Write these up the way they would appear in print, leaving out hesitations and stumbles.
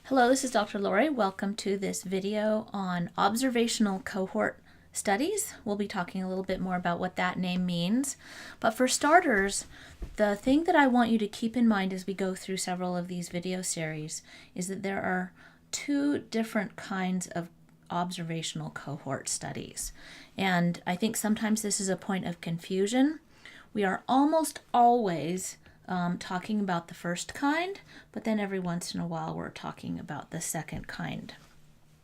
Hello, this is Dr. Lori. Welcome to this video on observational cohort studies. We'll be talking a little bit more about what that name means. But for starters, the thing that I want you to keep in mind as we go through several of these video series is that there are two different kinds of observational cohort studies. And I think sometimes this is a point of confusion. We are almost always talking about the first kind, but then every once in a while we're talking about the second kind.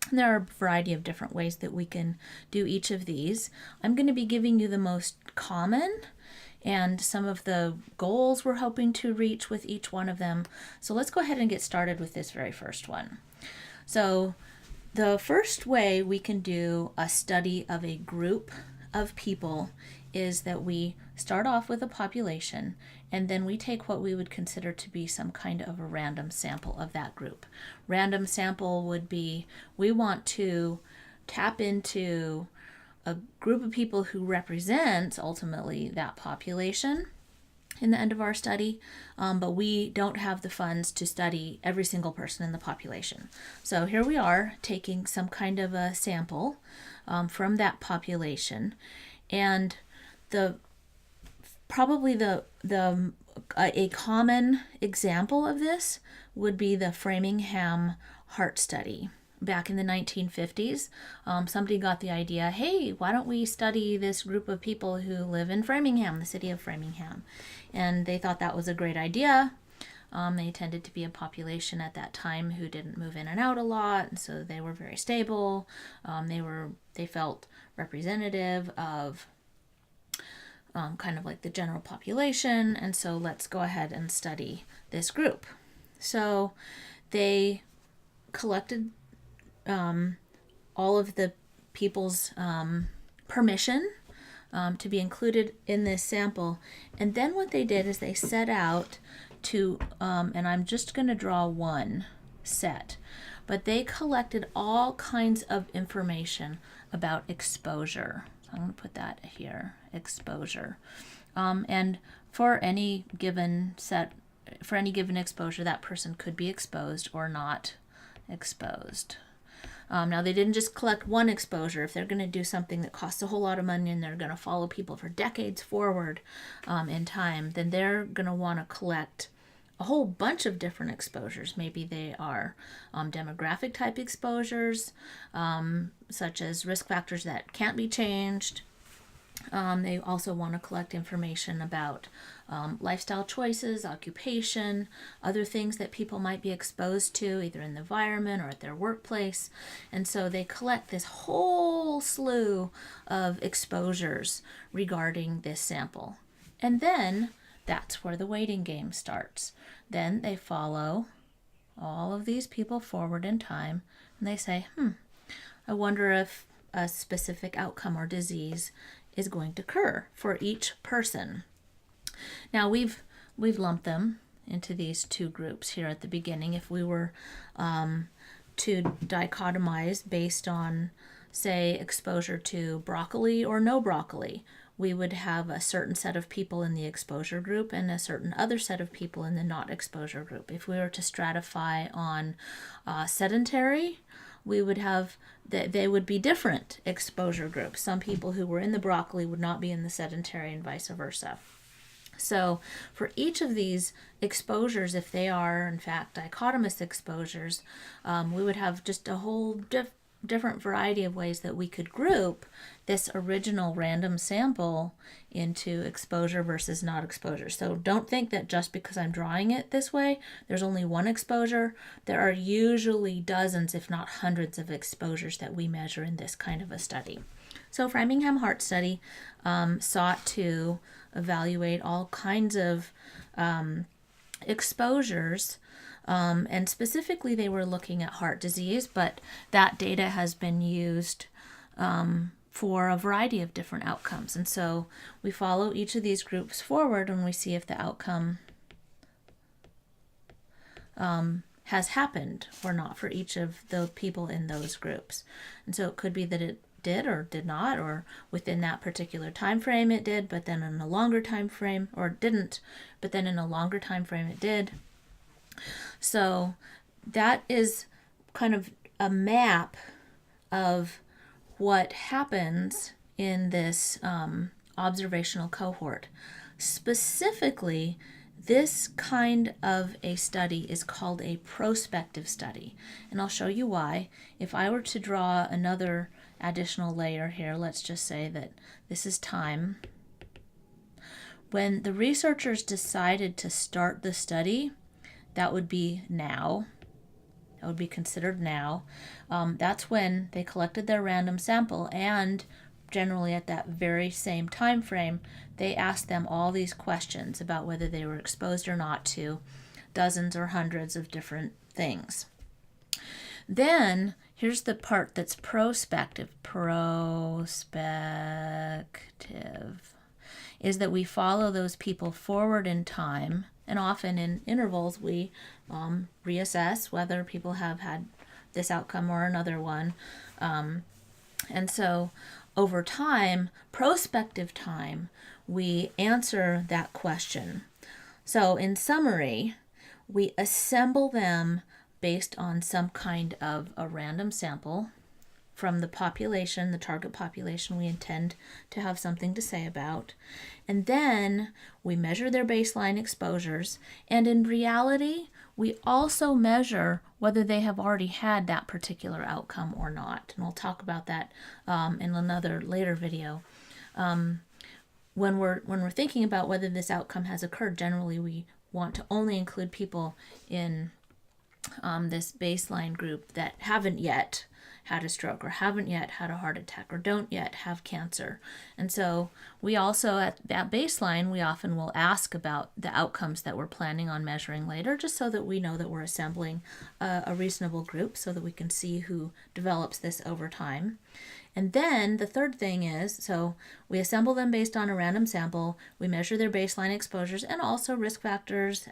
And there are a variety of different ways that we can do each of these. I'm going to be giving you the most common and some of the goals we're hoping to reach with each one of them. So let's go ahead and get started with this very first one. So the first way we can do a study of a group of people is that we start off with a population and then we take what we would consider to be some kind of a random sample of that group. Random sample would be we want to tap into a group of people who represents ultimately that population in the end of our study, but we don't have the funds to study every single person in the population. So here we are taking some kind of a sample from that population, and a common example of this would be the Framingham heart study. Back in the 1950s, somebody got the idea, hey, why don't we study this group of people who live in Framingham, the city of Framingham? And they thought that was a great idea. They tended to be a population at that time who didn't move in and out a lot, and so they were very stable. They felt representative of kind of like the general population, and so let's go ahead and study this group. So they collected all of the people's permission to be included in this sample, and then what they did is they set out to, and I'm just going to draw one set, but they collected all kinds of information about exposure. So I'm going to put that here, exposure. And for any given exposure, that person could be exposed or not exposed. Now, they didn't just collect one exposure. If they're going to do something that costs a whole lot of money and they're going to follow people for decades forward in time, then they're going to want to collect a whole bunch of different exposures. Maybe they are demographic type exposures, such as risk factors that can't be changed. They also want to collect information about lifestyle choices, occupation, other things that people might be exposed to either in the environment or at their workplace. And so they collect this whole slew of exposures regarding this sample. And then that's where the waiting game starts. Then they follow all of these people forward in time and they say, I wonder if a specific outcome or disease is going to occur for each person. Now we've lumped them into these two groups here at the beginning. If we were to dichotomize based on, say, exposure to broccoli or no broccoli, we would have a certain set of people in the exposure group and a certain other set of people in the not exposure group. If we were to stratify on sedentary, we would have that they would be different exposure groups. Some people who were in the broccoli would not be in the sedentary and vice versa. So for each of these exposures, if they are in fact dichotomous exposures, we would have just a whole different variety of ways that we could group this original random sample into exposure versus not exposure. So don't think that just because I'm drawing it this way, there's only one exposure. There are usually dozens, if not hundreds, of exposures that we measure in this kind of a study. So Framingham Heart Study sought to evaluate all kinds of exposures, and specifically they were looking at heart disease, but that data has been used for a variety of different outcomes. And so we follow each of these groups forward and we see if the outcome has happened or not for each of the people in those groups. And so it could be that it did or did not, or within that particular time frame it did, but then in a longer time frame, or didn't, but then in a longer time frame it did. So that is kind of a map of what happens in this observational cohort. Specifically, this kind of a study is called a prospective study, and I'll show you why. If I were to draw another additional layer here, let's just say that this is time. When the researchers decided to start the study, that would be now. That would be considered now. That's when they collected their random sample, and generally at that very same time frame, they asked them all these questions about whether they were exposed or not to dozens or hundreds of different things. Then here's the part that's prospective. Prospective is that we follow those people forward in time, and often in intervals we reassess whether people have had this outcome or another one. And so over time, prospective time, we answer that question. So in summary, we assemble them based on some kind of a random sample from the population, the target population we intend to have something to say about. And then we measure their baseline exposures. And in reality, we also measure whether they have already had that particular outcome or not. And we'll talk about that in another later video. When we're thinking about whether this outcome has occurred, generally we want to only include people in this baseline group that haven't yet had a stroke or haven't yet had a heart attack or don't yet have cancer. And so we also, at that baseline, we often will ask about the outcomes that we're planning on measuring later, just so that we know that we're assembling a reasonable group so that we can see who develops this over time. And then the third thing is, so we assemble them based on a random sample, we measure their baseline exposures and also risk factors,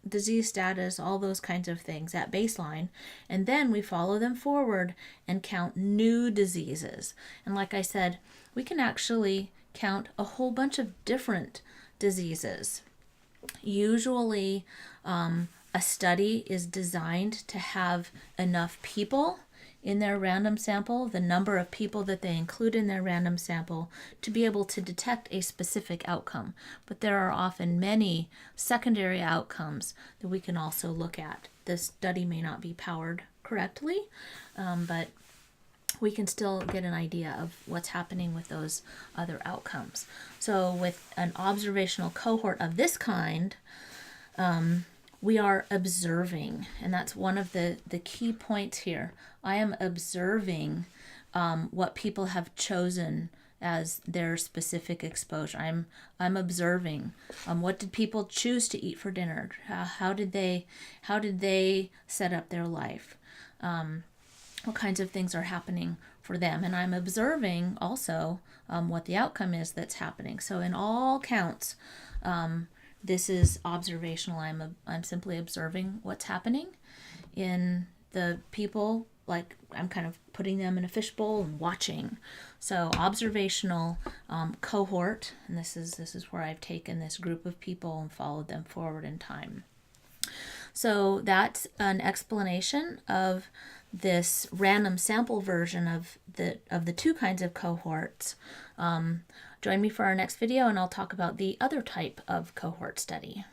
disease status, all those kinds of things at baseline, and then we follow them forward and count new diseases. And like I said, we can actually count a whole bunch of different diseases. Usually a study is designed to have enough people in their random sample, the number of people that they include in their random sample, to be able to detect a specific outcome. But there are often many secondary outcomes that we can also look at. The study may not be powered correctly, but we can still get an idea of what's happening with those other outcomes. So with an observational cohort of this kind, we are observing, and that's one of the key points here. I am observing what people have chosen as their specific exposure. I'm observing what did people choose to eat for dinner? How did they set up their life? What kinds of things are happening for them? And I'm observing also what the outcome is that's happening. So in all counts, this is observational. I'm simply observing what's happening in the people, like I'm kind of putting them in a fishbowl and watching. So observational cohort, and this is where I've taken this group of people and followed them forward in time. So that's an explanation of this random sample version of the two kinds of cohorts. Join me for our next video and I'll talk about the other type of cohort study.